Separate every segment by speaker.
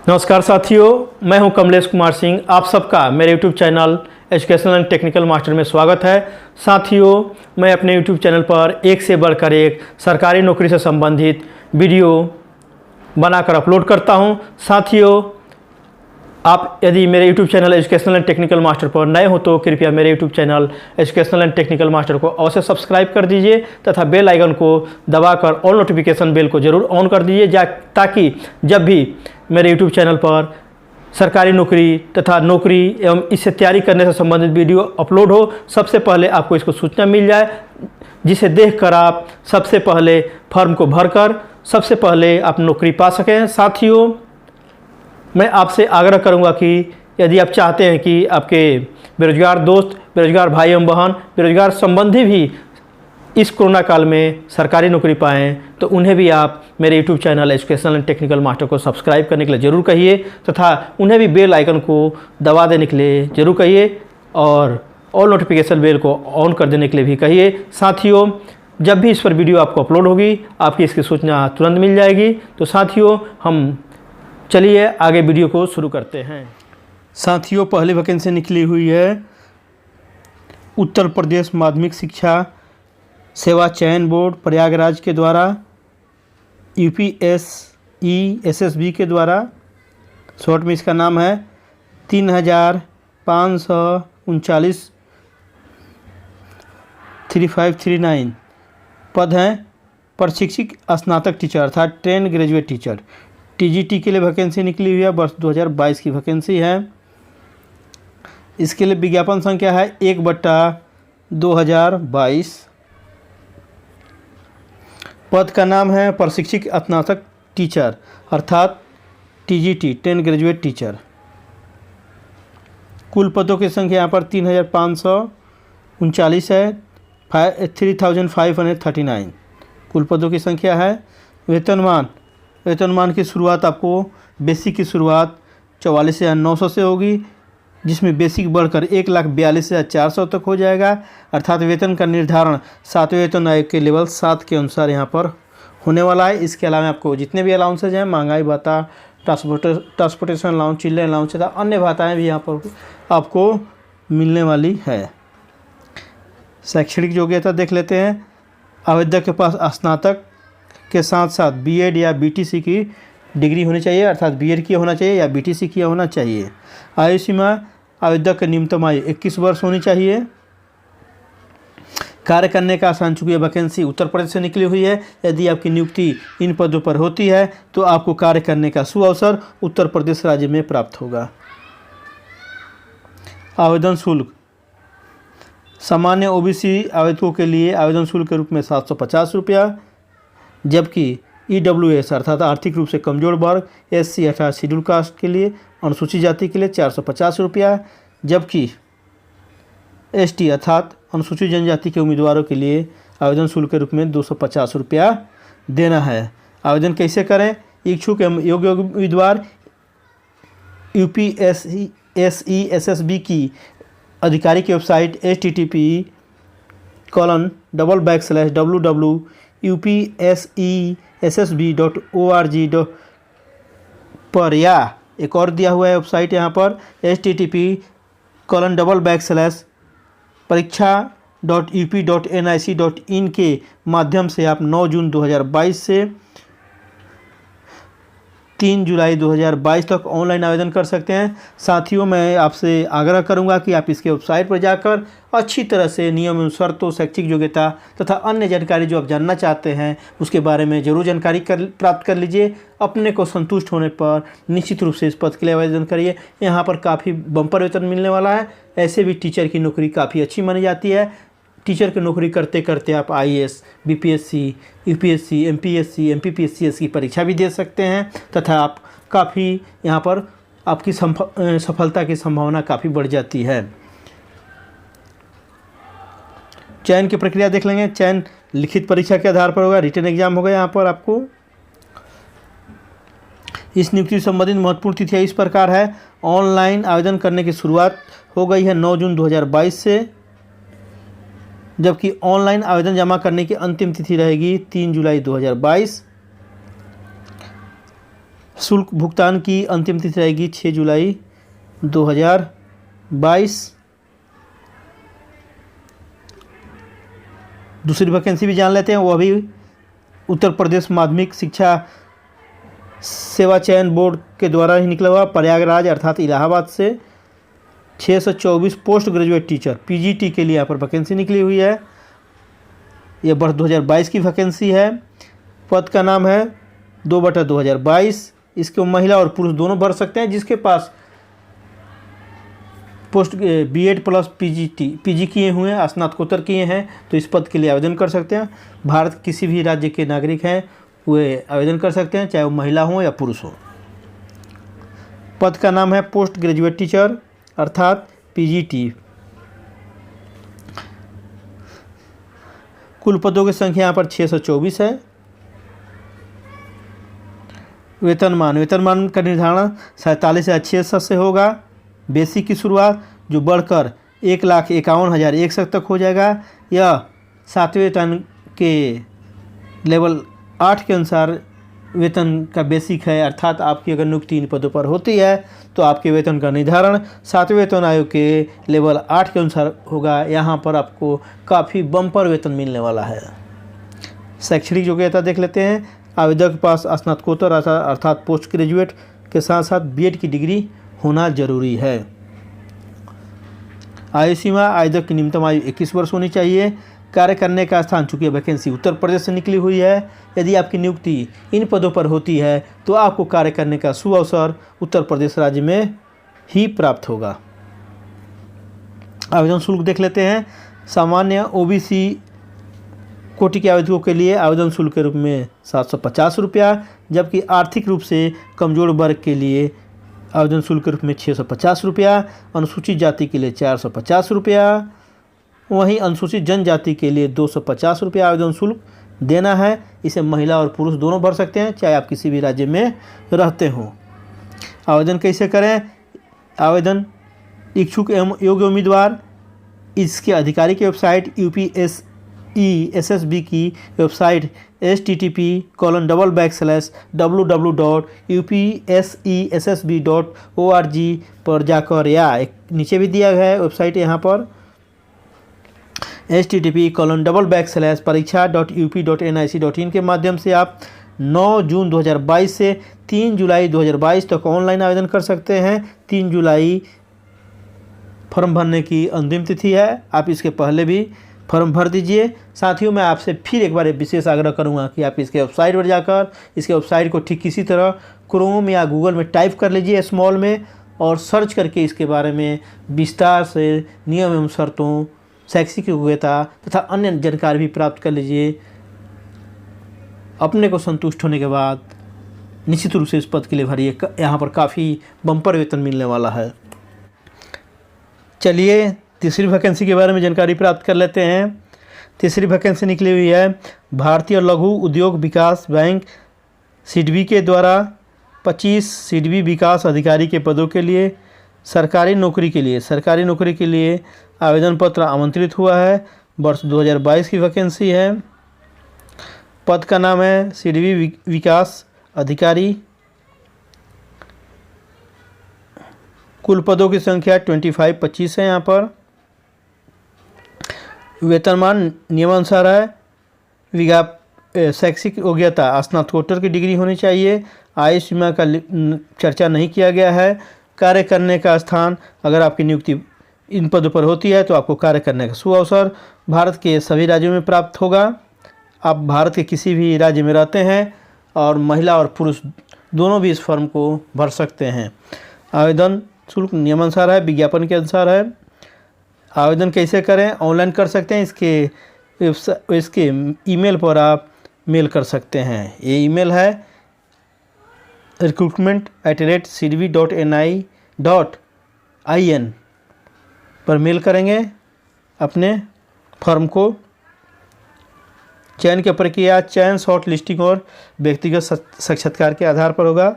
Speaker 1: नमस्कार साथियों, मैं हूं कमलेश कुमार सिंह। आप सबका मेरे YouTube channel educational and technical master में स्वागत है। साथियों, मैं अपने YouTube चैनल पर एक से बढ़कर एक सरकारी नौकरी से संबंधित वीडियो बनाकर अपलोड करता हूं। साथियों, आप यदि मेरे YouTube channel educational and technical master पर नए हो तो कृपया मेरे YouTube channel educational and technical master को अवश्य सब्सक्राइब कर दीजिए तथा बेल आइकन को दबाकर ऑल नोटिफिकेशन बेल को ज़रूर ऑन कर दीजिए ताकि जब भी मेरे YouTube चैनल पर सरकारी नौकरी तथा नौकरी एवं इससे तैयारी करने से संबंधित वीडियो अपलोड हो, सबसे पहले आपको इसको सूचना मिल जाए, जिसे देखकर आप सबसे पहले फॉर्म को भरकर सबसे पहले आप नौकरी पा सकें। साथियों, मैं आपसे आग्रह करूंगा कि यदि आप चाहते हैं कि आपके बेरोजगार दोस्त, बेरोजगार भाई एवं बहन, बेरोजगार संबंधी भी इस कोरोना काल में सरकारी नौकरी पाएँ तो उन्हें भी आप मेरे YouTube channel educational and technical master को सब्सक्राइब करने के लिए ज़रूर कहिए तथा उन्हें भी बेल आइकन को दबा देने के लिए ज़रूर कहिए और ऑल नोटिफिकेशन बेल को ऑन कर देने के लिए भी कहिए। साथियों, जब भी इस पर वीडियो आपको अपलोड होगी आपकी इसकी सूचना तुरंत मिल जाएगी। तो साथियों, हम चलिए आगे वीडियो को शुरू करते हैं। साथियों, पहली वैकेंसी निकली हुई है उत्तर प्रदेश माध्यमिक शिक्षा सेवा चयन बोर्ड प्रयागराज के द्वारा, यूपीएसई एसएसबी के द्वारा। शॉर्ट में इसका नाम है 3539 3539 पद हैं प्रशिक्षक स्नातक टीचर अर्थात ट्रेन ग्रेजुएट टीचर। टीजीटी के लिए वैकेंसी निकली हुई है, वर्ष 2022 की वैकेंसी है। इसके लिए विज्ञापन संख्या है 1/2022। पद का नाम है प्रशिक्षक स्नातक टीचर अर्थात टीजीटी ट्रेन ग्रेजुएट टीचर। कुल पदों की संख्या यहाँ पर 3539 है, 3539 कुल पदों की संख्या है। वेतनमान की शुरुआत आपको बेसिक की शुरुआत 44,900 से होगी, जिसमें बेसिक बढ़कर 1,42,400 तक हो जाएगा। अर्थात वेतन का निर्धारण 7वें वेतन आयोग के लेवल 7 के अनुसार यहाँ पर होने वाला है। इसके अलावा आपको जितने भी अलाउंसेज हैं, महंगाई भत्ता, ट्रांसपोर्टेशन अलाउंस, चिल्ड्रन अलाउंस तथा अन्य भत्ताएँ भी यहाँ पर आपको मिलने वाली है। शैक्षणिक योग्यता देख लेते हैं। आवेदक के पास स्नातक के साथ साथ बीएड या बीटीसी की डिग्री होनी चाहिए, अर्थात बीएड किया होना चाहिए या बीटीसी किया होना चाहिए। आयु सीमा आवेदक की न्यूनतम आयु 21 वर्ष होनी चाहिए। कार्य करने का स्थान, चूंकि वैकेंसी उत्तर प्रदेश से निकली हुई है, यदि आपकी नियुक्ति इन पदों पर होती है तो आपको कार्य करने का सुअवसर उत्तर प्रदेश राज्य में प्राप्त होगा। आवेदन शुल्क, सामान्य ओबीसी आवेदकों के लिए आवेदन शुल्क के रूप में 750 रुपया, जबकि ईडब्ल्यूएस अर्थात आर्थिक रूप से कमजोर वर्ग, एससी अर्थात शेड्यूल कास्ट के लिए, अनुसूचित जाति के लिए 450 रुपया, जबकि एसटी अर्थात अनुसूचित जनजाति के उम्मीदवारों के लिए आवेदन शुल्क के रूप में 250 रुपया देना है। आवेदन कैसे करें? इच्छुक एवं योग्य उम्मीदवार यूपीएसई एसएसबी की आधिकारिक वेबसाइट http://www.upsessb.org पर, या एक और दिया हुआ है वेबसाइट यहाँ पर http://परीक्षा.up.nic.in के माध्यम से आप 9 जून 2022 से 3 जुलाई 2022 तक ऑनलाइन आवेदन कर सकते हैं। साथियों, मैं आपसे आग्रह करूंगा कि आप इसके वेबसाइट पर जाकर अच्छी तरह से नियम एवं शर्तों, शैक्षिक योग्यता तथा अन्य जानकारी जो आप जानना चाहते हैं उसके बारे में ज़रूर जानकारी प्राप्त कर लीजिए। अपने को संतुष्ट होने पर निश्चित रूप से इस पद के लिए आवेदन करिए। यहाँ पर काफ़ी बम्पर वेतन मिलने वाला है। ऐसे भी टीचर की नौकरी काफ़ी अच्छी मानी जाती है। टीचर की नौकरी करते करते आप IAS, BPSC, UPSC, MPSC, MPPSC की परीक्षा भी दे सकते हैं तथा आप काफ़ी यहाँ पर आपकी सफलता की संभावना काफ़ी बढ़ जाती है। चयन की प्रक्रिया देख लेंगे। चयन लिखित परीक्षा के आधार पर होगा, रिटन एग्जाम होगा। यहाँ पर आपको इस नियुक्ति से संबंधित महत्वपूर्ण तिथियां इस प्रकार है। ऑनलाइन आवेदन करने की शुरुआत हो गई है 9 जून 2022 से, जबकि ऑनलाइन आवेदन जमा करने की अंतिम तिथि रहेगी 3 जुलाई 2022। शुल्क भुगतान की अंतिम तिथि रहेगी 6 जुलाई 2022। दूसरी वैकेंसी भी जान लेते हैं, वो अभी उत्तर प्रदेश माध्यमिक शिक्षा सेवा चयन बोर्ड के द्वारा ही निकला हुआ प्रयागराज अर्थात इलाहाबाद से 624 पोस्ट ग्रेजुएट टीचर पीजीटी के लिए यहाँ पर वैकेंसी निकली हुई है। यह वर्ष 2022 की वैकेंसी है। पद का नाम है 2/2022। इसको महिला और पुरुष दोनों भर सकते हैं। जिसके पास पोस्ट बीएड प्लस पीजी किए हुए हैं, स्नातकोत्तर किए हैं, तो इस पद के लिए आवेदन कर सकते हैं। भारत के किसी भी राज्य के नागरिक हैं वे आवेदन कर सकते हैं, चाहे वो महिला हो या पुरुष हो। पद का नाम है पोस्ट ग्रेजुएट टीचर अर्थात पीजीटी। कुल पदों की संख्या यहाँ पर 624 है। वेतनमान का निर्धारण 47,600 से होगा। बेसिक की शुरुआत जो बढ़कर 1,51,100 तक हो जाएगा। यह 7वें वेतन के लेवल 8 के अनुसार वेतन का बेसिक है, अर्थात आपकी अगर नियुक्ति इन पदों पर होती है तो आपके वेतन का निर्धारण 7वें वेतन आयोग के लेवल 8 के अनुसार होगा। यहाँ पर आपको काफ़ी बम्पर वेतन मिलने वाला है। शैक्षणिक योग्यता देख लेते हैं। आवेदक के पास स्नातकोत्तर अर्थात पोस्ट ग्रेजुएट के साथ साथ बीएड की डिग्री होना जरूरी है। आयु सीमा आवेदक की न्यूनतम आयु 21 वर्ष होनी चाहिए। कार्य करने का स्थान, चूँकि वैकेंसी उत्तर प्रदेश से निकली हुई है, यदि आपकी नियुक्ति इन पदों पर होती है तो आपको कार्य करने का सुअवसर उत्तर प्रदेश राज्य में ही प्राप्त होगा। आवेदन शुल्क देख लेते हैं। सामान्य ओबीसी कोटि के आवेदकों के लिए आवेदन शुल्क के रूप में 750 रुपया, जबकि आर्थिक रूप से कमजोर वर्ग के लिए आवेदन शुल्क के रूप में 650 रुपया, अनुसूचित जाति के लिए 450 रुपया, वहीं अनुसूचित जनजाति के लिए 250 रुपया आवेदन शुल्क देना है। इसे महिला और पुरुष दोनों भर सकते हैं, चाहे आप किसी भी राज्य में रहते हों। आवेदन कैसे करें? आवेदन इच्छुक एवं योग्य उम्मीदवार इसके अधिकारी की वेबसाइट यूपीएससी की वेबसाइट http://www.upsessb.org पर जाकर, या एक नीचे भी दिया गया है वेबसाइट यहाँ पर http://परीक्षा.up.nic.in के माध्यम से आप 9 जून 2022 से 3 जुलाई 2022 तक ऑनलाइन आवेदन कर सकते हैं। 3 जुलाई फॉर्म भरने की अंतिम तिथि है। आप इसके पहले भी फॉर्म भर दीजिए। साथियों, मैं आपसे फिर एक बार विशेष आग्रह करूंगा कि आप इसके वेबसाइट पर जाकर इसके वेबसाइट को ठीक इसी तरह क्रोम या गूगल में टाइप कर लीजिए स्मॉल में, और सर्च करके इसके बारे में विस्तार से नियम एवं शर्तों, शैक्षिक योग्यता तथा अन्य जानकारी भी प्राप्त कर लीजिए। अपने को संतुष्ट होने के बाद निश्चित रूप से इस पद के लिए भरिए। यहाँ पर काफ़ी बम्पर वेतन मिलने वाला है। चलिए तीसरी वैकेंसी के बारे में जानकारी प्राप्त कर लेते हैं। तीसरी वैकेंसी निकली हुई है भारतीय लघु उद्योग विकास बैंक सिडबी के द्वारा 25 सिडबी विकास अधिकारी के पदों के लिए सरकारी नौकरी के लिए आवेदन पत्र आमंत्रित हुआ है। वर्ष 2022 की वैकेंसी है। पद का नाम है सिडबी विकास अधिकारी। कुल पदों की संख्या 25 है। यहाँ पर वेतनमान नियमानुसार है। शैक्षिक योग्यता स्नातकोत्तर की डिग्री होनी चाहिए। आयु सीमा का चर्चा नहीं किया गया है। कार्य करने का स्थान, अगर आपकी नियुक्ति इन पदों पर होती है तो आपको कार्य करने का सुअवसर भारत के सभी राज्यों में प्राप्त होगा। आप भारत के किसी भी राज्य में रहते हैं और महिला और पुरुष दोनों भी इस फॉर्म को भर सकते हैं। आवेदन शुल्क नियमानुसार है, विज्ञापन के अनुसार है। आवेदन कैसे करें? ऑनलाइन कर सकते हैं। इसके ईमेल पर आप मेल कर सकते हैं। ये ईमेल है recruitment@cdb.ni.in पर मेल करेंगे अपने फॉर्म को। चयन की प्रक्रिया चयन, शॉर्ट लिस्टिंग और व्यक्तिगत साक्षात्कार के आधार पर होगा।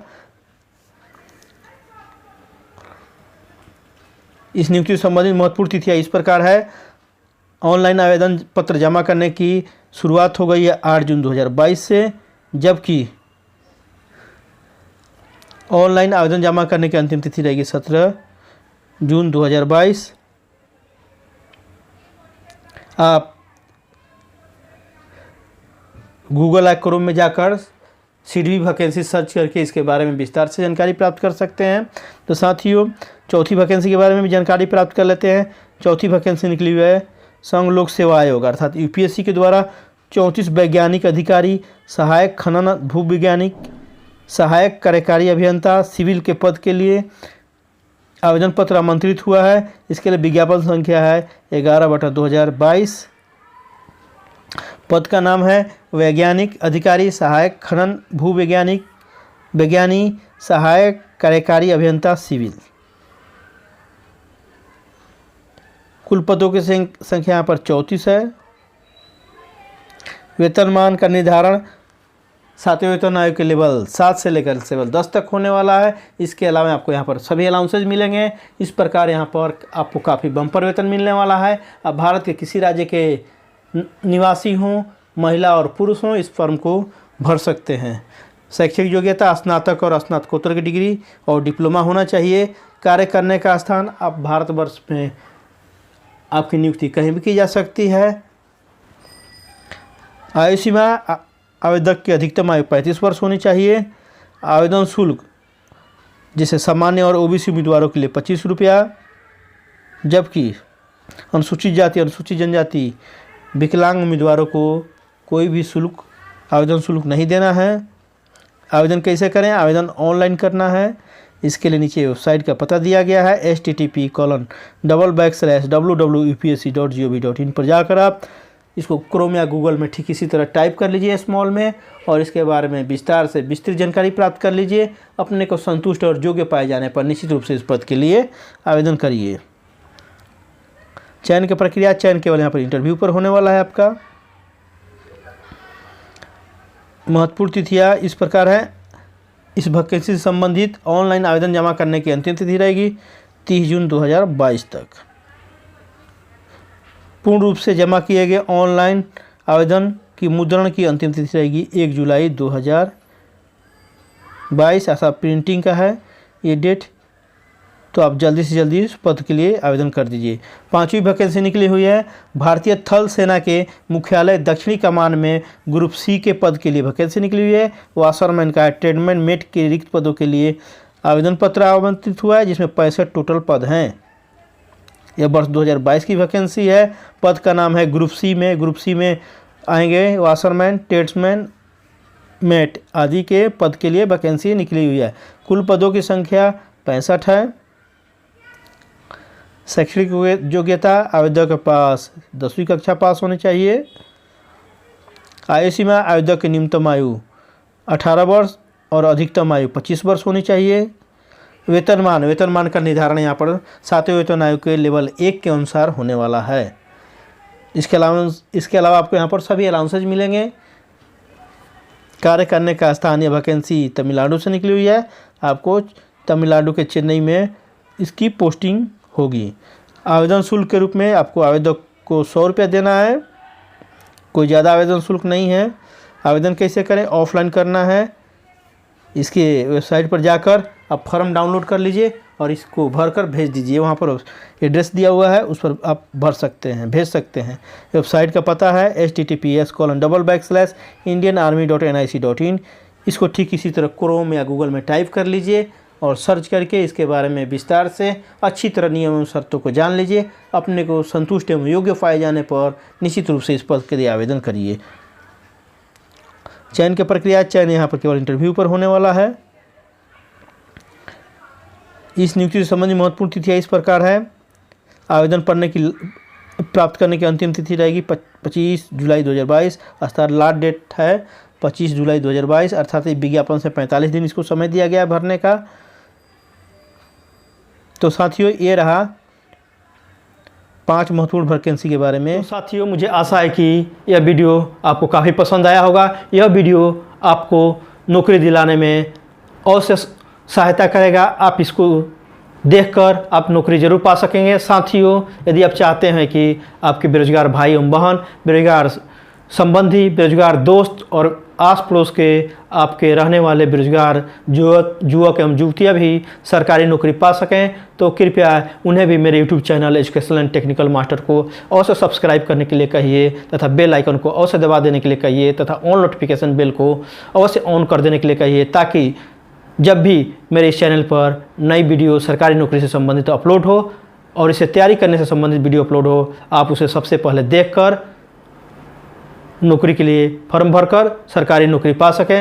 Speaker 1: इस नियुक्ति से संबंधित महत्वपूर्ण तिथियां इस प्रकार है। ऑनलाइन आवेदन पत्र जमा करने की शुरुआत हो गई है 8 जून 2022 से, जबकि ऑनलाइन आवेदन जमा करने की अंतिम तिथि रहेगी 17 जून 2022। आप गूगल या क्रोम में जाकर सीधी वैकेंसी सर्च करके इसके बारे में विस्तार से जानकारी प्राप्त कर सकते हैं। तो साथियों, चौथी वैकेंसी के बारे में भी जानकारी प्राप्त कर लेते हैं। चौथी वैकेंसी निकली हुई है संघ लोक सेवा आयोग अर्थात यूपीएससी के द्वारा 34 वैज्ञानिक अधिकारी, सहायक खनन भूवैज्ञानिक, सहायक कार्यकारी अभियंता सिविल के पद के लिए आवेदन पत्र आमंत्रित हुआ है। इसके लिए विज्ञापन संख्या है 11/2022। पद का नाम है वैज्ञानिक अधिकारी, सहायक खनन भूवैज्ञानिक, वैज्ञानिक, सहायक कार्यकारी अभियंता सिविल। कुल पदों की संख्या यहाँ पर 34 है। वेतनमान का निर्धारण 7वें वेतन आयोग के लेवल 7 से लेकर लेवल 10 तक होने वाला है। इसके अलावा आपको यहाँ पर सभी अलाउंसेज मिलेंगे। इस प्रकार यहाँ पर आपको काफ़ी बम्पर वेतन मिलने वाला है। अब भारत के किसी राज्य के निवासी हों, महिला और पुरुष हों, इस फॉर्म को भर सकते हैं। शैक्षिक योग्यता स्नातक और स्नातकोत्तर की डिग्री और डिप्लोमा होना चाहिए। कार्य करने का स्थान आप भारतवर्ष में आपकी नियुक्ति कहीं भी की जा सकती है। आयु सीमा आवेदक की अधिकतम आयु 35 वर्ष होनी चाहिए। आवेदन शुल्क जैसे सामान्य और ओबीसी उम्मीदवारों के लिए 25 रुपया, जबकि अनुसूचित जाति, अनुसूचित जनजाति, विकलांग उम्मीदवारों को कोई भी शुल्क आवेदन शुल्क नहीं देना है। आवेदन कैसे करें? आवेदन ऑनलाइन करना है। इसके लिए नीचे वेबसाइट का पता दिया गया है http://www.upsc.gov.in पर जाकर आप इसको क्रोम या गूगल में ठीक इसी तरह टाइप कर लीजिए स्मॉल में, और इसके बारे में विस्तार से विस्तृत जानकारी प्राप्त कर लीजिए। अपने को संतुष्ट और योग्य पाए जाने पर निश्चित रूप से इस पद के लिए आवेदन करिए। चयन की प्रक्रिया, चयन केवल यहाँ पर इंटरव्यू पर होने वाला है आपका। महत्वपूर्ण तिथियाँ इस प्रकार है। इस वैकेंसी से संबंधित ऑनलाइन आवेदन जमा करने की अंतिम तिथि रहेगी 30 जून 2022 तक। पूर्ण रूप से जमा किए गए ऑनलाइन आवेदन की मुद्रण की अंतिम तिथि रहेगी 1 जुलाई 2022। ऐसा प्रिंटिंग का है ये डेट, तो आप जल्दी से जल्दी इस पद के लिए आवेदन कर दीजिए। 5वीं वैकेंसी निकली हुई है भारतीय थल सेना के मुख्यालय दक्षिणी कमान में ग्रुप सी के पद के लिए वैकेंसी निकली हुई है। वाशरमैन का ट्रेडमैन मेट के रिक्त पदों के लिए आवेदन पत्र आवंटित हुआ है, जिसमें 65 टोटल पद हैं। यह वर्ष 2022 की वैकेंसी है। पद का नाम है ग्रुप सी में। ग्रुप सी में आएंगे वाशरमैन, ट्रेड्समैन, मेट आदि के पद के लिए वैकेंसी निकली हुई है। कुल पदों की संख्या 65 है। शैक्षणिक योग्यता आवेदक के पास 10वीं कक्षा पास होनी चाहिए। आयु सीमा आवेदक की न्यूनतम आयु 18 वर्ष और अधिकतम आयु 25 वर्ष होनी चाहिए। वेतनमान का निर्धारण यहाँ पर 7वें वेतन आयोग के लेवल 1 के अनुसार होने वाला है। इसके अलावा आपको यहाँ पर सभी अलाउंसेज मिलेंगे। कार्य करने का स्थान, यह वैकेंसी तमिलनाडु से निकली हुई है। आपको तमिलनाडु के चेन्नई में इसकी पोस्टिंग होगी। आवेदन शुल्क के रूप में आपको आवेदक को 100 रुपया देना है। कोई ज़्यादा आवेदन शुल्क नहीं है। आवेदन कैसे करें? ऑफलाइन करना है। इसके वेबसाइट पर जाकर आप फॉर्म डाउनलोड कर लीजिए और इसको भरकर भेज दीजिए। वहाँ पर एड्रेस दिया हुआ है, उस पर आप भर सकते हैं, भेज सकते हैं। वेबसाइट का पता है https://indianarmy.nic.in। इसको ठीक इसी तरह क्रोम या गूगल में टाइप कर लीजिए और सर्च करके इसके बारे में विस्तार से अच्छी तरह नियम एवं शर्तों को जान लीजिए। अपने को संतुष्ट एवं योग्य पाए जाने पर निश्चित रूप से इस पद के लिए आवेदन करिए। चयन की प्रक्रिया, चयन यहाँ पर केवल इंटरव्यू पर होने वाला है। इस नियुक्ति से संबंधित महत्वपूर्ण तिथियाँ इस प्रकार है। आवेदन प्राप्त करने की अंतिम तिथि रहेगी 25 जुलाई 2022। स्टार लास्ट डेट है 25 जुलाई 2022, अर्थात विज्ञापन से 45 दिन इसको समय दिया गया भरने का। तो साथियों, ये रहा 5 महत्वपूर्ण वैकेंसी के बारे में। तो साथियों, मुझे आशा है कि यह वीडियो आपको काफ़ी पसंद आया होगा। यह वीडियो आपको नौकरी दिलाने में अवश्य सहायता करेगा। आप इसको देखकर आप नौकरी जरूर पा सकेंगे। साथियों, यदि आप चाहते हैं कि आपके बेरोजगार भाई एवं बहन, बेरोजगार संबंधी, बेरोजगार दोस्त और आस पड़ोस के आपके रहने वाले बेरोजगार युवक एवं युवतियाँ भी सरकारी नौकरी पा सकें, तो कृपया उन्हें भी मेरे YouTube channel educational and technical master को अवश्य सब्सक्राइब करने के लिए कहिए तथा बेल आइकन को अवश्य दबा देने के लिए कहिए तथा ऑन नोटिफिकेशन बेल को अवश्य ऑन कर देने के लिए कहिए, ताकि जब भी मेरे इस चैनल पर नई वीडियो सरकारी नौकरी से संबंधित अपलोड हो और इसे तैयारी करने से संबंधित वीडियो अपलोड हो, आप उसे सबसे पहले देखकर नौकरी के लिए फॉर्म भरकर सरकारी नौकरी पा सकें।